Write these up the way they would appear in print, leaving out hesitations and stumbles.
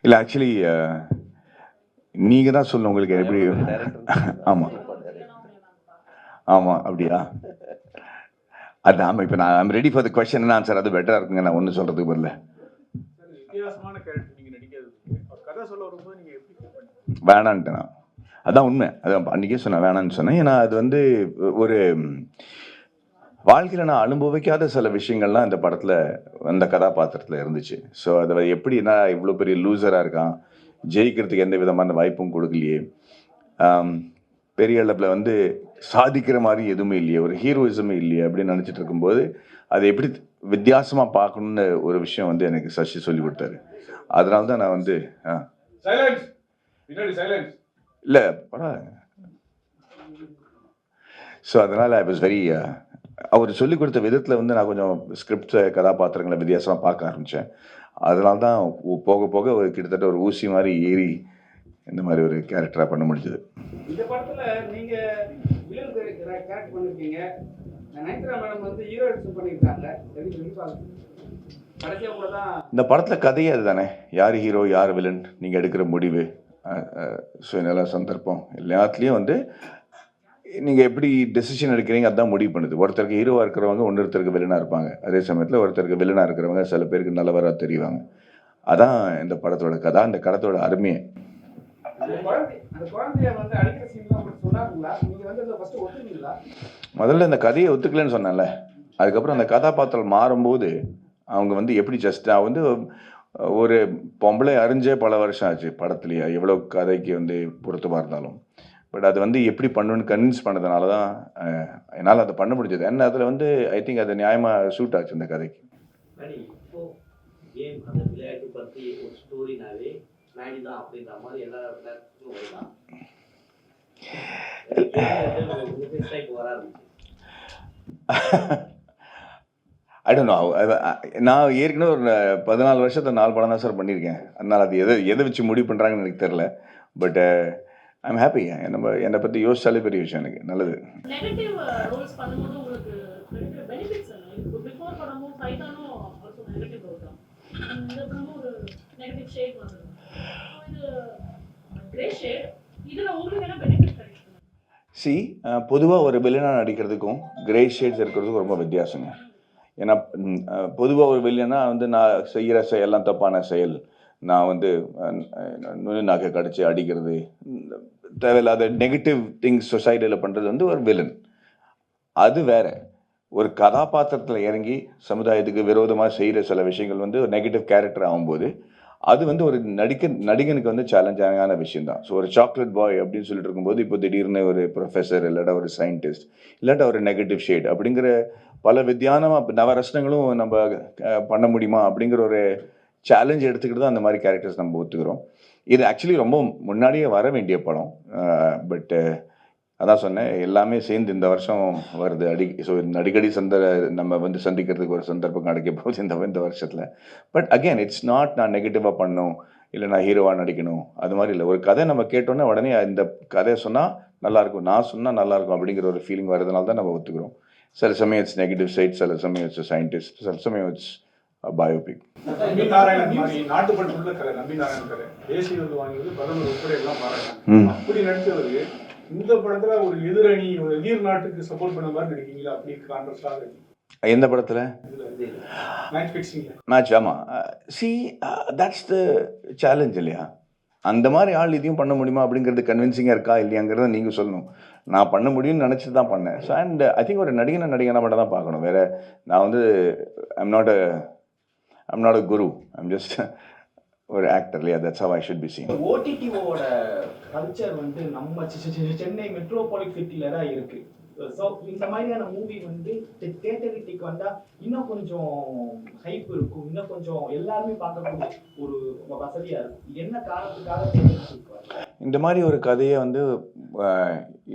இல்லை ஆக்சுவலி நீங்கள் தான் சொல்லணும் உங்களுக்கு எப்படி. ஆமாம் ஆமாம் அப்படியா. அது ஆமாம். இப்போ நான் I'm ready for the question and answer. அது பெட்டராக இருக்குங்க. நான் ஒன்றும் சொல்கிறதுக்கு பதில் வித்தியாசமான கேரக்டர் நீங்கள் நடிக்கிறது கதை சொல்ல வரும்போது நீங்கள் எப்படி வேணான்ட்டு நான் அதான் உண்மை. அதான் அன்றைக்கே சொன்னேன் வேணான்னு சொன்னேன். ஏன்னா அது வந்து ஒரு வாழ்க்கையில் நான் அனுபவிக்காத சில விஷயங்கள்லாம் இந்த படத்தில் அந்த கதாபாத்திரத்தில் இருந்துச்சு. ஸோ அதை எப்படின்னா இவ்வளோ பெரிய லூசராக இருக்கான், ஜெயிக்கிறதுக்கு எந்த விதமான வாய்ப்பும் கொடுக்கலையே, பெரிய அளவில் வந்து சாதிக்கிற மாதிரி எதுவுமே இல்லையே, ஒரு ஹீரோயிசமே இல்லையே அப்படின்னு நினச்சிட்டு இருக்கும்போது அதை எப்படி வித்தியாசமாக பார்க்கணுன்னு ஒரு விஷயம் வந்து எனக்கு சசி சொல்லி கொடுத்தாரு. அதனால தான் நான் வந்து இல்லை பரவாயில்ல. ஸோ அதனால் ஐ வாஸ் வெரி அவர் சொல்லிக் கொடுத்த விதத்தில் வந்து நான் கொஞ்சம் ஸ்கிரிப்ட் கதாபாத்திரங்களை வித்தியாசமாக பார்க்க ஆரம்பித்தேன். அதனால தான் போக போக ஒரு கிட்டத்தட்ட ஒரு ஊசி மாதிரி ஏறி இந்த மாதிரி ஒரு கேரக்டராக பண்ண முடிஞ்சது. இந்த படத்தில் நீங்கள் வில்லன் கேரக்டர் பண்ணியிருக்கீங்க, நயன்தாரா மேடம் வந்து ஹீரோயின்ஸ் பண்ணியிருக்காங்க. கடைசியாக கூட தான் இந்த படத்தில் கதையே அதுதானே, யார் ஹீரோ யார் வில்லன் நீங்கள் எடுக்கிற முடிவு, சுயநல சந்தர்ப்பம் எல்லாத்துலேயும் வந்து நீங்கள் எப்படி டெசிஷன் எடுக்கிறீங்க அதுதான் முடிவு பண்ணுது. ஒருத்தருக்கு ஹீரோவாக இருக்கிறவங்க இன்னொருத்தருக்கு வில்லனாக இருப்பாங்க. அதே சமயத்தில் ஒருத்தருக்கு வில்லனாக இருக்கிறவங்க சில பேருக்கு நல்லவராக தெரிவாங்க. அதான் இந்த படத்தோட கதை, இந்த கடத்தோட அருமையை. முதல்ல இந்த கதையை ஒத்துக்கலன்னு சொன்னேன்ல, அதுக்கப்புறம் அந்த கதாபாத்திரம் மாறும்போது அவங்க வந்து எப்படி ஜஸ்ட் நான் வந்து ஒரு பொம்பளை அறிஞ்சே பல வருஷம் ஆச்சு படத்துலையே, எவ்வளோ கதைக்கு வந்து பொருத்தமாக இருந்தாலும். பட் அது வந்து எப்படி பண்ணணும்னு கன்வின்ஸ் பண்ணதுனால தான் என்னால் அதை பண்ண முடிஞ்சது. ஏன்னா அதில் வந்து ஐ திங்க் அது நியாயமாக சூட் ஆச்சு இந்த கதைக்கு. I don't know. நான் ஏற்கனவே ஒரு 14 வருஷத்தை 4 படம் தான் சார் பண்ணியிருக்கேன். அதனால் அது எதை வச்சு முடிவு பண்ணுறாங்கன்னு எனக்கு தெரில. But I'm happy. நம்ம என்னை பற்றி யோசிச்சாலே பெரிய விஷயம் எனக்கு நல்லது. சி பொதுவாக ஒரு வில்லனாக நடிக்கிறதுக்கும் கிரே ஷேட்ஸ் இருக்கிறதுக்கும் ரொம்ப வித்தியாசங்க. ஏன்னா பொதுவாக ஒரு வில்லனா வந்து நான் செய்கிற செயல்லாம் தப்பான செயல், நான் வந்து நகை கடிச்சு அடிக்கிறது, தேவையில்லாத நெகட்டிவ் திங்ஸ் சொசைட்டியில் பண்ணுறது வந்து ஒரு வில்லன். அது வேற. ஒரு கதாபாத்திரத்தில் இறங்கி சமுதாயத்துக்கு விரோதமாக செய்கிற சில விஷயங்கள் வந்து ஒரு நெகட்டிவ் கேரக்டர் ஆகும்போது அது வந்து ஒரு நடிகனுக்கு வந்து சேலஞ்சான விஷயம்தான். ஸோ ஒரு சாக்லேட் பாய் அப்படின்னு சொல்லிட்டு இருக்கும்போது இப்போ திடீர்னு ஒரு ப்ரொஃபஸர் இல்லாட்டா ஒரு சயின்டிஸ்ட் இல்லாட்டா ஒரு நெகட்டிவ் ஷேட் அப்படிங்கிற பல வித்தியானமாக நவரசனங்களும் நம்ம பண்ண முடியுமா அப்படிங்கிற ஒரு சேலஞ்ச் எடுத்துக்கிட்டு தான் அந்த மாதிரி கேரக்டர்ஸ் நம்ம ஒத்துக்கிறோம். இது ஆக்சுவலி ரொம்ப முன்னாடியே வர வேண்டிய படம். பட் அதான் சொன்னேன், எல்லாமே சேர்ந்து இந்த வருஷம் வருது ஸோ அடிக்கடி நம்ம வந்து சந்திக்கிறதுக்கு ஒரு சந்தர்ப்பம் கிடைக்க போகுது இந்த வருஷத்தில். பட் அகெயின் இட்ஸ் நாட் நான் நெகட்டிவாக பண்ணணும் இல்லை நான் ஹீரோவாக நடிக்கணும் அது மாதிரி இல்லை. ஒரு கதை நம்ம கேட்டோன்னே உடனே இந்த கதையை சொன்னால் நல்லாயிருக்கும், நான் சொன்னால் நல்லாயிருக்கும் அப்படிங்கிற ஒரு ஃபீலிங் வரதுனால தான் நம்ம ஒத்துக்கிறோம். சில சமயம் இட்ஸ் நெகட்டிவ் சைட், சில சமயம் இட்ஸ் சயின்டிஸ்ட், சில சமயம் இட்ஸ் பயோபிக். நம்பி நாராயணன் மாதிரி நாட்டுப்பற்றுள்ள கதை, நம்பி நாராயணன் கதை தேசிய விருது வாங்கியது, பிரதமர் உட்பட எல்லாம் பாராட்டாங்க. அப்படி நடித்தவருக்கு இந்த படத்துல ஒரு எதிரணி ஒரு எதிர் நாட்டுக்கு சப்போர்ட் பண்ண மாதிரி நடிக்கீங்களா? அப்படி கான்ட்ராஸ்டாக இருக்கு. எந்த படத்தில்? Match fixing match. ஆமாம். சி தட்ஸ் த சேலஞ்ச் இல்லையா? அந்த மாதிரி ஆள் இதையும் பண்ண முடியுமா அப்படிங்கிறது கன்வின்சிங்காக இருக்கா இல்லையாங்கிறத நீங்கள் சொல்லணும். நான் பண்ண முடியும்னு நினச்சி தான் பண்ணேன். ஸோ அண்ட் ஐ திங்க் ஒரு நடிகனை மட்டும் தான் பார்க்கணும். வேறு நான் வந்து I'm not a guru, I'm just ஒரு ஆக்டர் இல்லையா? That's how I should be seen. ஓடிடிஓட கல்ச்சர் வந்து நம்ம சென்னை மெட்ரோபாலிட் சிட்டில தான் இருக்கு. ஸோ இந்த மாதிரியான மூவி வந்து தியேட்டருக்கு வந்தால் இன்னும் கொஞ்சம் ஹைப் இருக்கும், இன்னும் கொஞ்சம் எல்லாருமே பார்க்கக்கூடிய ஒரு வசதியாக இருக்கும். என்ன காரணத்துக்காக இந்த மாதிரி ஒரு கதையை வந்து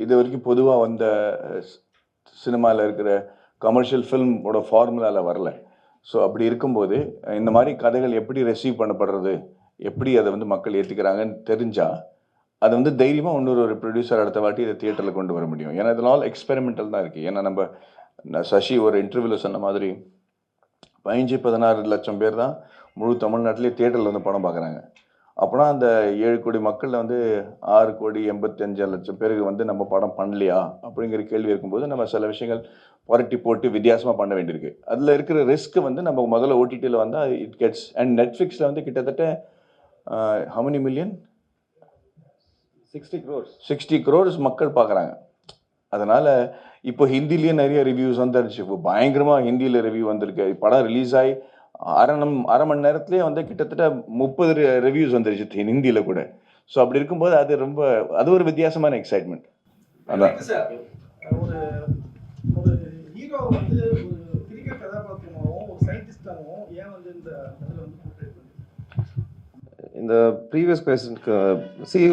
இது வரைக்கும் பொதுவாக வந்த சினிமாவில் இருக்கிற கமர்ஷியல் ஃபில்மோட ஃபார்முலாவில் வரல. ஸோ அப்படி இருக்கும்போது இந்த மாதிரி கதைகள் எப்படி ரெசீவ் பண்ணப்படுறது, எப்படி அதை வந்து மக்கள் ஏற்றுக்கிறாங்கன்னு தெரிஞ்சால் அது வந்து தைரியமாக இன்னொரு ப்ரொடியூசர் அடுத்த வாட்டி இதை தியேட்டரில் கொண்டு வர முடியும். ஏன்னா இதனால் எக்ஸ்பெரிமெண்டல் தான் இருக்குது. ஏன்னா நம்ம சசி ஒரு இன்டர்வியூவில் சொன்ன மாதிரி 15-16 லட்சம் பேர் தான் முழு தமிழ்நாட்டிலே தியேட்டரில் வந்து படம் பார்க்குறாங்க. அப்போனா அந்த 7 கோடி மக்களில் வந்து 6,85,00,000 பேருக்கு வந்து நம்ம படம் பண்ணலையா அப்படிங்கிற கேள்வி இருக்கும்போது நம்ம சில விஷயங்கள் புரட்டி போட்டு வித்தியாசமாக பண்ண வேண்டியிருக்கு. அதில் இருக்கிற ரிஸ்க் வந்து நம்ம முதல்ல ஓடிடியில் வந்தால் இட் கெட்ஸ் அண்ட் நெட்ஃப்ளிக்ஸில் வந்து கிட்டத்தட்ட how many million 60 crores மக்கள் பார்க்குறாங்க. அதனால் இப்போ ஹிந்திலேயே நிறைய ரிவ்யூஸ் வந்துருச்சு. இப்போ பயங்கரமாக ஹிந்தியில் ரிவ்யூ வந்திருக்கு. படம் ரிலீஸ் ஆகி அரை மணி நேரத்துலேயே வந்து கிட்டத்தட்ட 30 ரிவ்யூஸ் வந்துருச்சு ஹிந்தியில் கூட. ஸோ அப்படி இருக்கும்போது அது ஒரு வித்தியாசமான எக்ஸைட்மெண்ட். அதான் ஒரு ஒரு ஹீரோ வந்து ஒரு கிரிக்கெட் கதாபாத்திரமாகவும் ஒரு சயின்டிஸ்டாகவும் ஏன் வந்து இந்த இதில் வந்து போர்ட்ரேட் பண்ணி இந்த ப்ரீவியஸ் கொஸ்டினுக்கு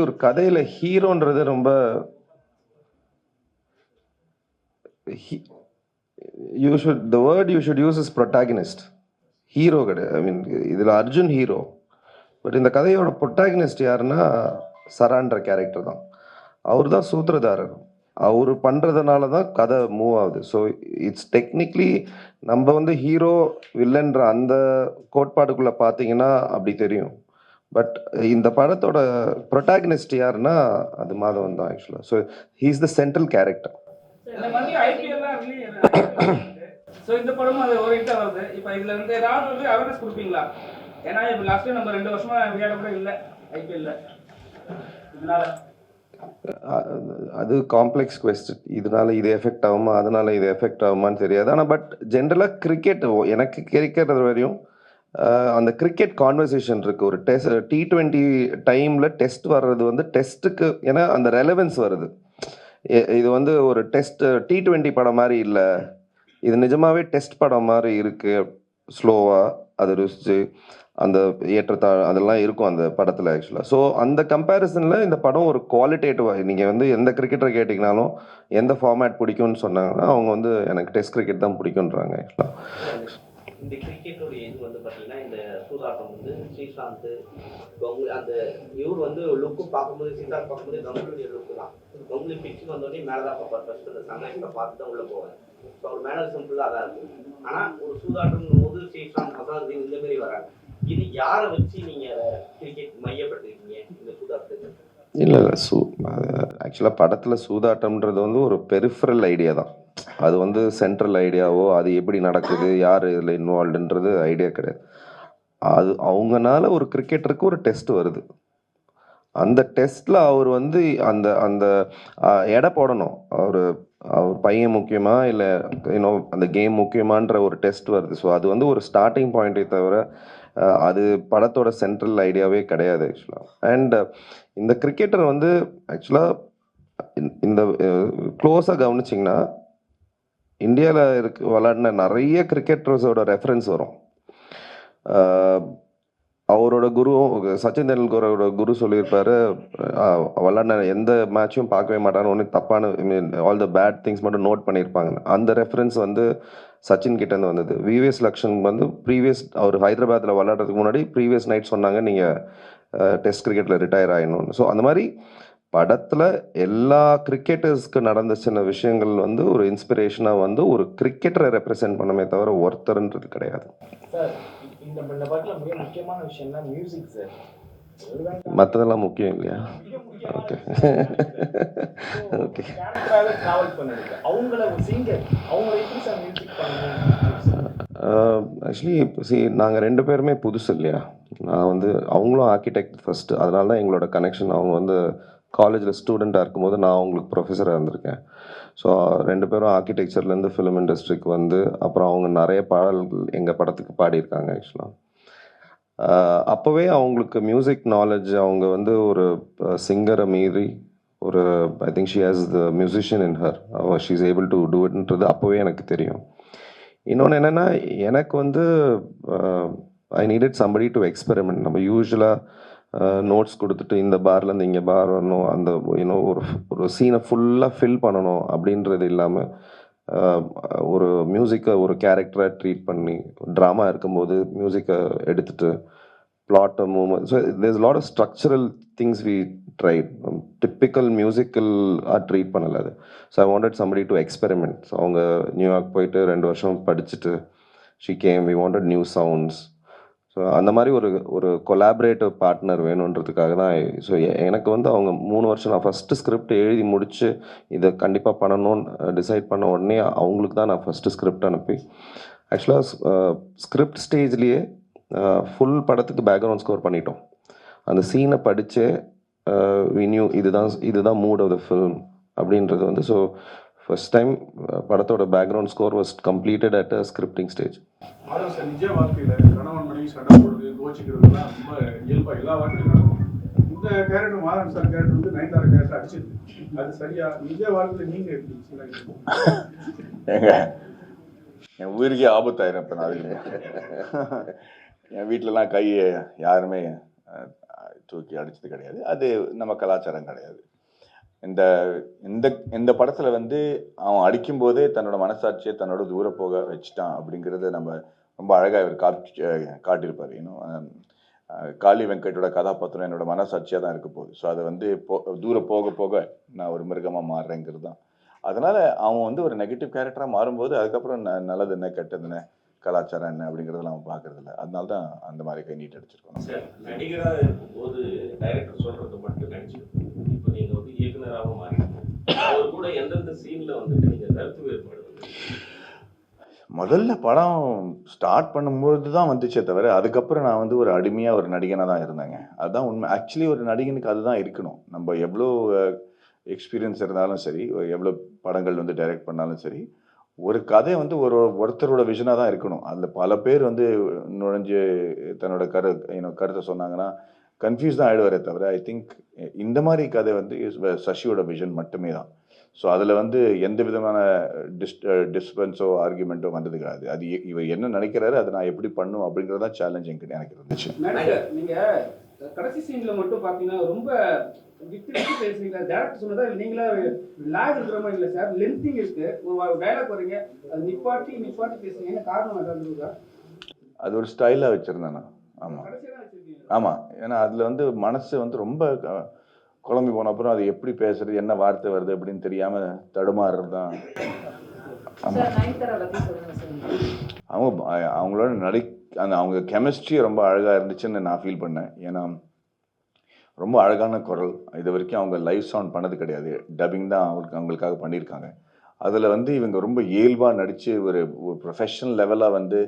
ஒரு கதையில் ஹீரோன்றது ரொம்ப the word you should use is protagonist. Hero கிடையாது. ஐ மீன் இதில் அர்ஜுன் ஹீரோ. பட் இந்த கதையோட ப்ரொட்டாகனிஸ்ட் யாருன்னா சரான்ற கேரக்டர் தான். அவர் தான் சூத்திரதாரர். அவர் பண்ணுறதுனால தான் கதை மூவ் ஆகுது. ஸோ இட்ஸ் டெக்னிக்லி நம்ம வந்து ஹீரோ வில்லன்ற அந்த கோட்பாடுக்குள்ளே பார்த்தீங்கன்னா அப்படி தெரியும். பட் இந்த படத்தோட ப்ரொட்டாகனிஸ்ட் யாருன்னா அது மாதவன் தான் ஆக்சுவலாக. So he's the central character. இந்த மாதிரி ஐபிஎல்லாம் ஸோ இந்த படமும் அது ஒரு ஹிட்டாக வருது. இப்போ இதில் வந்து ஏதாவது வந்து அவேர்னஸ் கொடுப்பீங்களா? ஏன்னா இப்போ லாஸ்ட்டு நம்ம 2 வருஷமா விளையாட கூட இல்லை ஐபிஎல்ல. இதனால அது காம்ப்ளெக்ஸ் கொஸ்டின். இதனால இது எஃபெக்ட் ஆகுமா, அதனால இது எஃபெக்ட் ஆகுமான்னு தெரியாது. ஆனால் பட் ஜென்ரலாக கிரிக்கெட் எனக்கு கேட்கறது வரையும் அந்த கிரிக்கெட் கான்வர்சேஷன் இருக்குது. ஒரு T20 டைமில் டெஸ்ட் வர்றது வந்து டெஸ்ட்டுக்கு ஏன்னா அந்த ரெலவென்ஸ் வருது. இது வந்து ஒரு T20 படம் மாதிரி இல்லை, இது நிஜமாவே டெஸ்ட் படம் மாதிரி இருக்குது. ஸ்லோவாக அதை ருசிச்சு அந்த ஏற்றத்தாழ் அதெல்லாம் இருக்கும் அந்த படத்தில் ஆக்சுவலாக. ஸோ அந்த கம்பேரிசனில் இந்த படம் ஒரு குவாலிட்டேட்டிவாக நீங்கள் வந்து எந்த கிரிக்கெட்டரை கேட்டிங்கனாலும் எந்த ஃபார்மேட் பிடிக்கும்னு சொன்னாங்கன்னா அவங்க வந்து எனக்கு டெஸ்ட் கிரிக்கெட் தான் பிடிக்குன்றாங்க ஆக்சுவலாக. இந்த கிரிக்கெட்டோடைய இது வந்து பார்த்தீங்கன்னா இந்த சூதாட்டம் வந்து ஸ்ரீசாந்த் அந்த இவர் வந்து லுக்கு பார்க்கும்போது ஸ்ரீசாந்த் பார்க்கும்போது கங்குலியுடைய லுக்கு தான். கங்குலி பிச்சுக்கு வந்தோடனே மேலே தான் பார்ப்பார். ஃபர்ஸ்ட் அந்த சன்லைட்டில் பார்த்து தான் உள்ளே போவார். ஸோ அவர் மேலே சிம்பிளாக தான் இருக்கும். ஆனால் ஒரு சூதாட்டம்னும் போது ஸ்ரீசாந்த் அசாருதீன் இந்த மாதிரி வராங்க. இது யாரை வச்சு நீங்கள் கிரிக்கெட் மையப்பட்டிருக்கீங்க இந்த சூதாட்டத்துக்கு? இல்லை ஆக்சுவலாக படத்தில் சூதாட்டம்ன்றது வந்து ஒரு பெரிஃபரல் ஐடியா தான். அது வந்து சென்ட்ரல் ஐடியாவோ அது எப்படி நடக்குது யார் இதில் இன்வால்வ்டுன்றது ஐடியா கிடையாது. அது அவங்கனால ஒரு கிரிக்கெட்டருக்கு ஒரு டெஸ்ட் வருது. அந்த டெஸ்ட்டில் அவர் வந்து அந்த அந்த எடை போடணும். அவர் பையன் முக்கியமா இல்லை அந்த கேம் முக்கியமான்ற ஒரு டெஸ்ட் வருது. ஸோ அது வந்து ஒரு ஸ்டார்டிங் பாயிண்ட்டை தவிர அது படத்தோட சென்ட்ரல் ஐடியாவே கிடையாது ஆக்சுவலாக. அண்ட் இந்த கிரிக்கெட்டர் வந்து ஆக்சுவலாக இந்த க்ளோஸாக கவனிச்சிங்கன்னா இந்தியாவில் விளையாடின நிறைய கிரிக்கெட்டர்ஸோட ரெஃபரன்ஸ் வரும். அவரோட குருவும் சச்சின் தெண்டுல்கரோட குரு சொல்லியிருப்பாரு, விளாட்ன எந்த மேட்சும் பார்க்கவே மாட்டான்னு, ஒன்று தப்பான ஆல் த பேட் திங்ஸ் மட்டும் நோட் பண்ணியிருப்பாங்க. அந்த ரெஃபரன்ஸ் வந்து சச்சின் கிட்டேருந்து வந்தது. விவிஎஸ் லக்ஷன் வந்து அவர் ஹைதராபாத்தில் விளாட்றதுக்கு முன்னாடி ப்ரீவியஸ் நைட் சொன்னாங்க நீங்கள் டெஸ்ட் கிரிக்கெட்டில் ரிட்டையர் ஆகிடணும்னு. ஸோ அந்த மாதிரி படத்தில் எல்லா கிரிக்கெட்டர்ஸ்க்கு நடந்த சின்ன விஷயங்கள் வந்து ஒரு இன்ஸ்பிரேஷனாக வந்து ஒரு கிரிக்கெட்டரை ரெப்ரசென்ட் பண்ணமே தவிர ஒருத்தர்ன்றது கிடையாது. சார் இந்த படத்தில் மிக முக்கியமான விஷயம் தான் மியூசிக் சார். மற்றதெல்லாம் முக்கியம் இல்லையா? ஓகே ஓகே ட்ராவல் பண்ணிருக்கு அவங்கள ஒரு சிங்கர் அவங்கள எப்படி சார் மியூசிக் பண்ணுங்க? ஆக்சுவலி நாங்கள் 2 பேருமே புதுசு இல்லையா. நான் வந்து அவங்களும் ஆர்கிடெக்ட் ஃபஸ்ட்டு, அதனால தான் எங்களோட கனெக்ஷன். அவங்க வந்து காலேஜில் ஸ்டூடெண்ட்டாக இருக்கும்போது நான் அவங்களுக்கு ப்ரொஃபஸராக இருந்திருக்கேன். ஸோ 2 பேரும் ஆர்கிடெக்சர்லேருந்து ஃபிலிம் இண்டஸ்ட்ரிக்கு வந்து அப்புறம் அவங்க நிறைய பாடல்கள் எங்கள் படத்துக்கு பாடியிருக்காங்க ஆக்சுவலாக. அப்போவே அவங்களுக்கு மியூசிக் நாலேஜ், அவங்க வந்து ஒரு சிங்கரை மீறி ஒரு I think she has the musician in her, she is able to do இட்ன்றது அப்போவே எனக்கு தெரியும். இன்னொன்று என்னென்னா எனக்கு வந்து I needed somebody to experiment. நம்ம யூஸ்வலாக நோட்ஸ் கொடுத்துட்டு இந்த பார்லேருந்து இங்கே பார் வரணும், அந்த ஒரு சீனை ஃபுல்லாக ஃபில் பண்ணணும் அப்படின்றது இல்லாமல் ஒரு மியூசிக்கை ஒரு கேரக்டராக ட்ரீட் பண்ணி, ட்ராமா இருக்கும்போது மியூசிக்கை எடுத்துகிட்டு பிளாட்டை movement. So there's lot of structural things we tried. Typical musical treat பண்ணலை அது. So I wanted somebody to experiment. So அவங்க நியூயார்க் போயிட்டு 2 வருஷம் படிச்சுட்டு she came, we wanted new sounds. So அந்த மாதிரி ஒரு கொலாபரேட்டிவ் பார்ட்னர் வேணுன்றதுக்காக தான். ஸோ எனக்கு வந்து அவங்க 3 வருஷம் நான் ஃபஸ்ட்டு ஸ்கிரிப்ட் எழுதி முடித்து இதை கண்டிப்பாக பண்ணணும்னு டிசைட் பண்ண உடனே அவங்களுக்கு தான் நான் ஃபஸ்ட்டு ஸ்கிரிப்ட் அனுப்பி, ஆக்சுவலாக ஸ்கிரிப்ட் ஸ்டேஜ்லேயே ஃபுல் படத்துக்கு பேக்ரவுண்ட் ஸ்கோர் பண்ணிட்டோம். அந்த சீனை படித்தே வின்யூ இதுதான் மூட் ஆஃப் த ஃபில்ம் அப்படின்றது வந்து. ஸோ ஃபர்ஸ்ட் டைம் படத்தோட background score was completed at a scripting stage. Adam sir நிஜ வாழ்க்கையில கணவன் மனைவி சண்டை போடுறது, கோச்சிக்கிறதுலாம் ரொம்ப இயல்பா எல்லா வாழ்க்கையிலும் நடக்கும். இந்த கேரக்டர் மாதவன் சார் கேரக்டர் வந்து நயன்தாரா கேரக்டர் அடிச்சிருக்கு. அது சரியா? நிஜ வாழ்க்கையில நீங்க எப்படி ஏங்க, என் உயிருக்கே ஆபத்தாயிரும் இப்போ நான் அதுக்கு. என் வீட்டிலலாம் கையை யாருமே தூக்கி அடித்தது கிடையாது. அது நம்ம கலாச்சாரம் கிடையாது. இந்த இந்த இந்த படத்தில் வந்து அவன் அடிக்கும்போதே தன்னோட மனசாட்சியை தன்னோட தூர போக வச்சுட்டான் அப்படிங்கிறத நம்ம ரொம்ப அழகாக இவர் காட்டியிருப்பார். இன்னும் காளி வெங்கட்டோட கதாபாத்திரம் என்னோட மனசாட்சியாக தான் இருக்க போகுது. ஸோ அதை வந்து தூரம் போக போக நான் ஒரு மிருகமாக மாறுறேங்கிறது தான். அதனால் அவன் வந்து ஒரு நெகட்டிவ் கேரக்டராக மாறும்போது அதுக்கப்புறம் நல்லது என்ன கெட்டது என்ன கலாச்சாரம் என்ன அப்படிங்கிறதெல்லாம் அவன் பார்க்கறதில்ல. அதனால தான் அந்த மாதிரி கை நீட் அடிச்சிருக்கோம். சார், நடிகராக இருக்கும்போது டைரக்டர் சொல்கிறத மட்டும் நினச்சிருக்கோம். இப்போ நீங்கள் வந்து இயக்குனராக மாறிட்டீங்க. அவர் கூட எந்தெந்த சீனில் வந்துட்டு நீங்கள் கருத்து வேறுபாடு முதல்ல படம் ஸ்டார்ட் பண்ணும்போது தான் வந்துச்சே தவிர அதுக்கப்புறம் நான் வந்து ஒரு அடிமையாக ஒரு நடிகனாக தான் இருந்தேங்க. அதுதான் உண்மை. ஆக்சுவலி ஒரு நடிகனுக்கு அதுதான் இருக்கணும். நம்ம எவ்வளோ எக்ஸ்பீரியன்ஸ் இருந்தாலும் சரி, எவ்வளோ படங்கள் வந்து டைரக்ட் பண்ணாலும் சரி, ஒரு கதை வந்து ஒருத்தரோட விஷனாக தான் இருக்கணும். அதில் பல பேர் வந்து நுழைஞ்சு தன்னோட கருத்தை சொன்னாங்கன்னா கன்ஃபியூஸ் தான் ஆகிடுவாரே தவிர ஐ திங்க் இந்த மாதிரி கதை வந்து சசியோட விஷன் மட்டுமே தான். ஸோ அதில் வந்து எந்த விதமான டிஸ்பென்ஸோ ஆர்குமெண்ட்டோ வந்தது கிடையாது. அது இவர் என்ன நினைக்கிறாரு, அதை நான் எப்படி பண்ணும் அப்படிங்கிறதா சேலஞ்சிங் எனக்கு இருந்துச்சு. நீங்கள் கடைசி சீனில் மட்டும் பார்த்தீங்கன்னா ரொம்ப விட்டு விட்டு பேசுறீங்க. டேரக்டர் சொன்னதா நீங்களே லேக் இருக்கிற மாதிரி இல்லை சார், லென்த்திங் இருக்கு. ஒரு டைலாக் வரீங்க, அது நிப்பாட்டி பேசுறீங்க. என்ன காரணம் ஏதாவது? அது ஒரு ஸ்டைலாக வச்சுருந்தேன் நான். ஆமாம் ஆமாம். ஏன்னா அதில் வந்து மனசு வந்து ரொம்ப குழம்பி போன அப்புறம் அது எப்படி பேசுறது, என்ன வார்த்தை வருது அப்படின்னு தெரியாமல் தடுமாறுறது தான். அவங்களோட அவங்க கெமிஸ்ட்ரி ரொம்ப அழகாக இருந்துச்சுன்னு நான் ஃபீல் பண்ணேன். ஏன்னா ரொம்ப அழகான குரல். இது வரைக்கும் அவங்க லைவ் சவுண்ட் பண்ணது கிடையாது. டப்பிங் தான் அவங்களுக்காக பண்ணியிருக்காங்க. அதில் வந்து இவங்க ரொம்ப இயல்பாக நடித்து ஒரு ப்ரொஃபஷனல் லெவலாக வந்து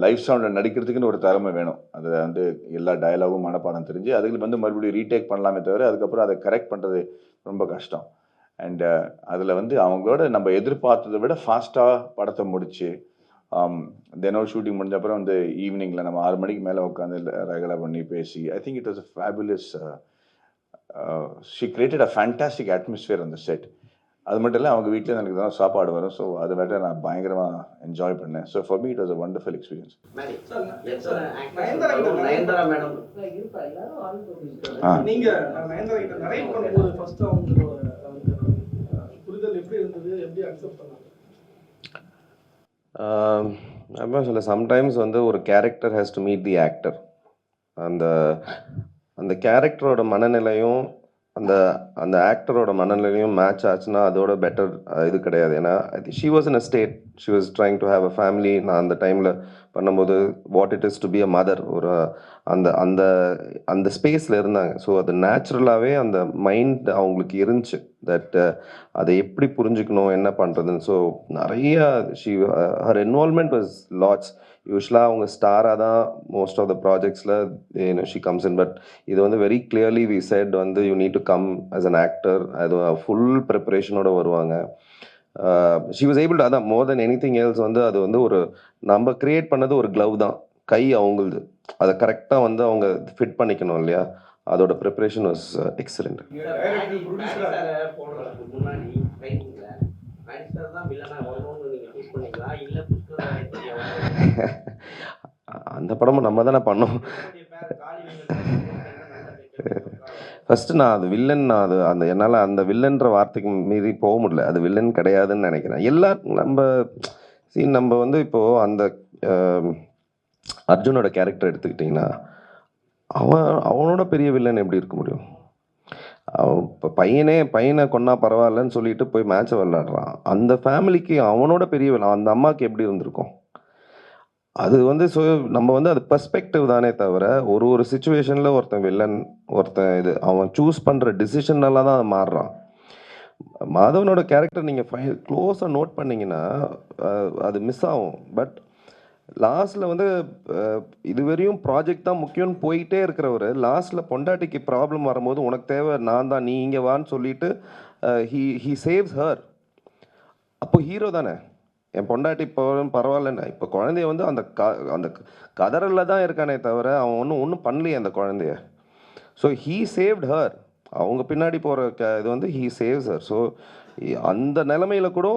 லைவ் சவுண்டில் நடிக்கிறதுக்குன்னு ஒரு திறமை வேணும். அதில் வந்து எல்லா டயலாகும் மனப்பாடம் தெரிஞ்சு அதுக்கு வந்து மறுபடியும் ரீடேக் பண்ணலாமே தவிர அதுக்கப்புறம் அதை கரெக்ட் பண்ணுறது ரொம்ப கஷ்டம். அண்ட் அதில் வந்து அவங்களோட நம்ம எதிர்பார்த்ததை விட ஃபாஸ்ட்டாக படத்தை முடிச்சு தினம் ஷூட்டிங் முடிஞ்ச அப்புறம் வந்து ஈவினிங்கில் நம்ம 6 மணிக்கு மேலே உட்காந்து ரெகுலர் பண்ணி பேசி I think it was a fabulous. She created a fantastic atmosphere அந்த செட். அது மட்டும் இல்லை, அவங்க வீட்டில் எனக்கு தான் சாப்பாடு வரும். ஸோ அதை விட நான் பயங்கரமாக என்ஜாய் பண்ணேன். So for me it was a wonderful experience. Nayanthara madam நீங்க நயன்தாரா கிட்ட நரேட் பண்ணும்போது ஃபர்ஸ்ட் அவங்களோட புரிதல் எப்படி இருந்தது, எப்படி அக்செப்ட் பண்ணாங்க? அதான் சொல்ல, சம்டைம்ஸ் வந்து ஒரு character has to meet the actor. அந்த கேரக்டரோட மனநிலையும் அந்த ஆக்டரோட மனநிலையும் மேட்ச் ஆச்சுன்னா அதோட பெட்டர் இது கிடையாது. ஏன்னா she was in a state, she was trying to have a family. நான் அந்த டைமில் பண்ணும்போது what it is to be a mother, ஒரு அந்த ஸ்பேஸில் இருந்தாங்க. ஸோ அது நேச்சுரலாகவே அந்த மைண்ட் அவங்களுக்கு இருந்துச்சு தட் அதை எப்படி புரிஞ்சுக்கணும், என்ன பண்ணுறதுன்னு. ஸோ நிறைய ஹர் இன்வால்மெண்ட் வாஸ் லாட்ஸ். யூஸ்வலாக அவங்க ஸ்டாராக தான் மோஸ்ட் ஆஃப் த ப்ராஜெக்ட்ஸில் ஷி கம்ஸ் இன். பட் இது வந்து வெரி கிளியர்லி வி செட் வந்து you need to come as an actor. அது ஃபுல் ப்ரிப்பரேஷனோட வருவாங்க. ஷி வாஸ் ஏபிள் டு, அதான் more then anything else வந்து அது வந்து ஒரு நம்ம கிரியேட் பண்ணது ஒரு க்ளவ் தான், கை அவங்களுது. அதை கரெக்டாக வந்து அவங்க ஃபிட் பண்ணிக்கணும் இல்லையா. அதோட ப்ரிப்பரேஷன் வாஸ் எக்ஸலண்ட். அந்த படமும் நம்ம தானே பண்ணோம். ஃபஸ்ட்டு நான் அது வில்லன், என்னால் அந்த வில்லன்ற வார்த்தைக்கு மீறி போக முடியல. அது வில்லன் கிடையாதுன்னு நினைக்கிறேன். நம்ம வந்து இப்போது அந்த அர்ஜுனோட கேரக்டர் எடுத்துக்கிட்டிங்கன்னா அவனோட பெரிய வில்லன் எப்படி இருக்க முடியும்? அவன் இப்போ பையனை கொன்னா பரவாயில்லன்னு சொல்லிட்டு போய் மேட்சை விளையாடுறான். அந்த ஃபேமிலிக்கு அவனோட பெரிய வில்லன் அந்த அம்மாவுக்கு எப்படி இருந்திருக்கும்? அது வந்து நம்ம வந்து அது பெர்ஸ்பெக்டிவ் தானே தவிர ஒரு சுச்சுவேஷனில் ஒருத்தன் வில்லன், ஒருத்தன் இது அவன் சூஸ் பண்ணுற டிசிஷனால தான் அது மாறுறான். மாதவனோட கேரக்டர் நீங்கள் க்ளோஸாக நோட் பண்ணீங்கன்னா அது மிஸ் ஆகும். பட் லாஸ்ட்டில் வந்து இதுவரையும் ப்ராஜெக்ட் தான் முக்கியம்னு போயிட்டே இருக்கிறவர் லாஸ்ட்டில் பொண்டாட்டிக்கு ப்ராப்ளம் வரும்போது உனக்கு தேவை நான் தான், நீ இங்கே வான்னு சொல்லிட்டு ஹீ சேவ்ஸ் ஹர். அப்போ ஹீரோ தானே. என் பொண்டாட்டி இப்போ பரவாயில்லண்ணா, இப்போ குழந்தைய வந்து அந்த கதறலில் தான் இருக்கானே தவிர அவன் ஒன்றும் பண்ணலையே அந்த குழந்தைய. So he saved her. அவங்க பின்னாடி போகிற இது வந்து ஹீ சேவ்ஸ் ஹர். ஸோ அந்த நிலமையில கூட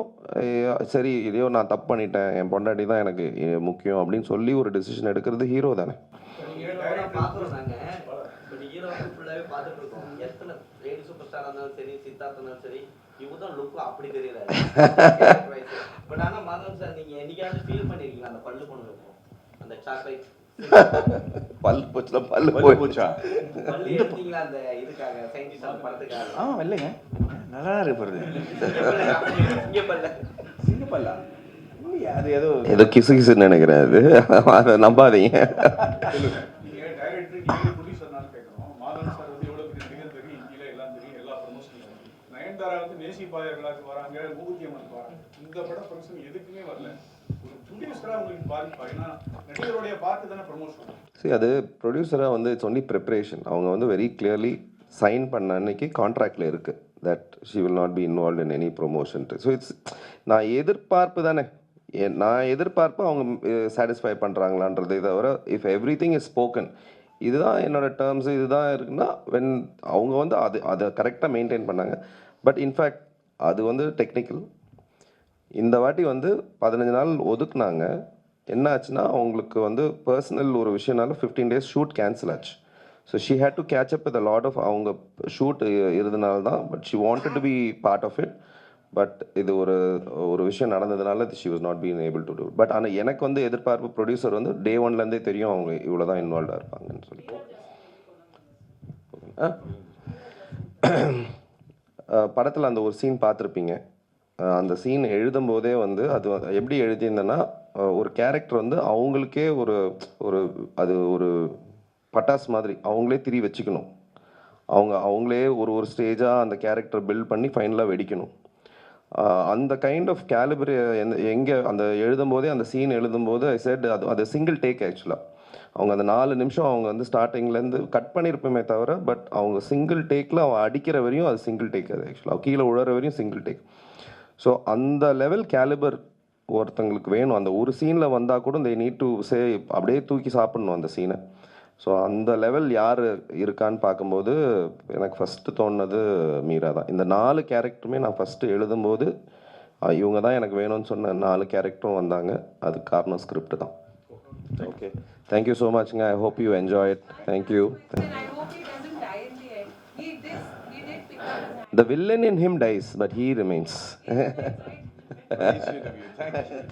சரி இதோ நான் தப்பு பண்ணிட்டேன், என் பொண்டாட்டி தான் எனக்கு முக்கியம் அப்படின்னு சொல்லி ஒரு டெசிஷன் எடுக்கிறது ஹீரோ தானே. பார்க்குறோம் நாங்கள். பட் ஹீரோ வந்து ஃபுல்லாகவே பார்த்துட்டு இருக்கோம். எத்தனை லேடி சூப்பர் ஸ்டாராக இருந்தாலும் சரி, சித்தார்த்தா இருந்தாலும் சரி, இவங்க தான் லுக்கு அப்படி தெரியல. பட் ஆனால் மாதவன் சார் நீங்கள் என்னைக்காவது ஃபீல் பண்ணியிருக்கீங்களா அந்த பல்லு பொண்ணு இருக்கும் அந்த சாக்லேட் பல்லு போச்சா? பல்லு எடுத்தீங்களா அந்த இதுக்காக சயின்டிஸ்ட் அந்த படத்துக்காக? இல்லைங்க, நல்லா தான் இருக்கு பாருங்க. இங்கே பல்ல சிங்கப்பல்லா அது ஏதோ கிசுன்னு நினைக்கிறேன். அது அதை நம்பாதீங்க. நீங்க டைரக்டர் நீங்க ப்ரொடியூசர் நான் கேட்கறோம். மாதவன் சார் வந்து எவ்வளவு பெரிய நடிகர் தெரியும், இந்தியில எல்லாம் தெரியும், எல்லா ப்ரமோஷனும். நயன்தாரா வந்து நேசி பாயர்களாக்கு வராங்க, மூகுத்தி அம்மனுக்கு வராங்க. இந்த படம் ப்ரமோஷன் எதுக்குமே வரல. ஒரு ப்ரொடியூசரா உங்களுக்கு பாதிப்பா? ஏன்னா நடிகருடைய பார்த்து தானே ப்ரமோஷன். சரி, அது ப்ரொடியூசராக வந்து இட்ஸ் ஒன்லி ப்ரிப்ரேஷன். அவங்க வந்து வெரி கிளியர்லி சைன் பண்ண அன்னைக்கு கான்ட்ராக்டில் இருக்குது that she will not be involve in any ப்ரொமோஷன்ட்டு. ஸோ நான் எதிர்பார்ப்பு தானே, நான் எதிர்பார்ப்பு அவங்க சாட்டிஸ்ஃபை பண்ணுறாங்களான்றதை தவிர if everything is spoken, இதுதான் என்னோடய டேர்ம்ஸு இதுதான் இருக்குன்னா வென் அவங்க வந்து அதை கரெக்டாக மெயின்டைன் பண்ணாங்க. பட் இன்ஃபேக்ட் அது வந்து டெக்னிக்கல். இந்த வாட்டி வந்து 15 நாள் ஒதுக்குனாங்க. என்ன ஆச்சுன்னா அவங்களுக்கு வந்து பர்சனல் ஒரு விஷயனால 15 days ஷூட் கேன்சல் ஆச்சு. So she had to catch up with a lot of அவங்க ஷூட் இருந்தனால தான். But she wanted to be part of it. But இது ஒரு விஷயம் நடந்ததுனால she was not been able to do. But ஆனால் எனக்கு வந்து எதிர்பார்ப்பு ப்ரொடியூசர் வந்து டே ஒன்லேருந்தே தெரியும் அவங்க இவ்வளோ தான் இன்வால்வாக இருப்பாங்கன்னு சொல்லி. படத்தில் அந்த ஒரு சீன் பார்த்துருப்பீங்க. அந்த சீன் எழுதும்போதே வந்து அது எப்படி எழுதியிருந்தேன்னா ஒரு கேரக்டர் வந்து அவங்களுக்கே அது ஒரு பட்டாஸ் மாதிரி அவங்களே திரி வச்சுக்கணும். அவங்களே ஒரு ஸ்டேஜாக அந்த கேரக்டர் பில்ட் பண்ணி ஃபைனலாக வெடிக்கணும். அந்த கைண்ட் ஆஃப் கேலிபர் எங்கே அந்த எழுதும்போதே அந்த சீன் எழுதும்போது ஐ செட் அது சிங்கிள் டேக். ஆக்சுவலாக அவங்க அந்த 4 நிமிஷம் அவங்க வந்து ஸ்டார்டிங்லேருந்து கட் பண்ணியிருப்போமே தவிர பட் அவங்க சிங்கிள் டேக்கில் அவன் அடிக்கிற வரையும் அது சிங்கிள் டேக். அது ஆக்சுவலாக கீழே உழற வரையும் சிங்கிள் டேக். ஸோ அந்த லெவல் கேலிபர் ஒருத்தங்களுக்கு வேணும். அந்த ஒரு சீனில் வந்தால் கூட they need to say அப்படியே தூக்கி சாப்பிட்ணும் அந்த சீனை. ஸோ அந்த லெவல் யார் இருக்கான்னு பார்க்கும்போது எனக்கு ஃபஸ்ட்டு தோணுனது மீரா தான். இந்த 4 கேரக்டருமே நான் ஃபஸ்ட்டு எழுதும்போது இவங்க தான் எனக்கு வேணும்னு சொன்ன 4 கேரக்டரும் வந்தாங்க. அதுக்கு காரணம் ஸ்கிரிப்ட் தான். ஓகே, தேங்க்யூ ஸோ மச்ங்க. I hope you enjoy it. Thank you. The villain in him dies, but he remains. Thank you.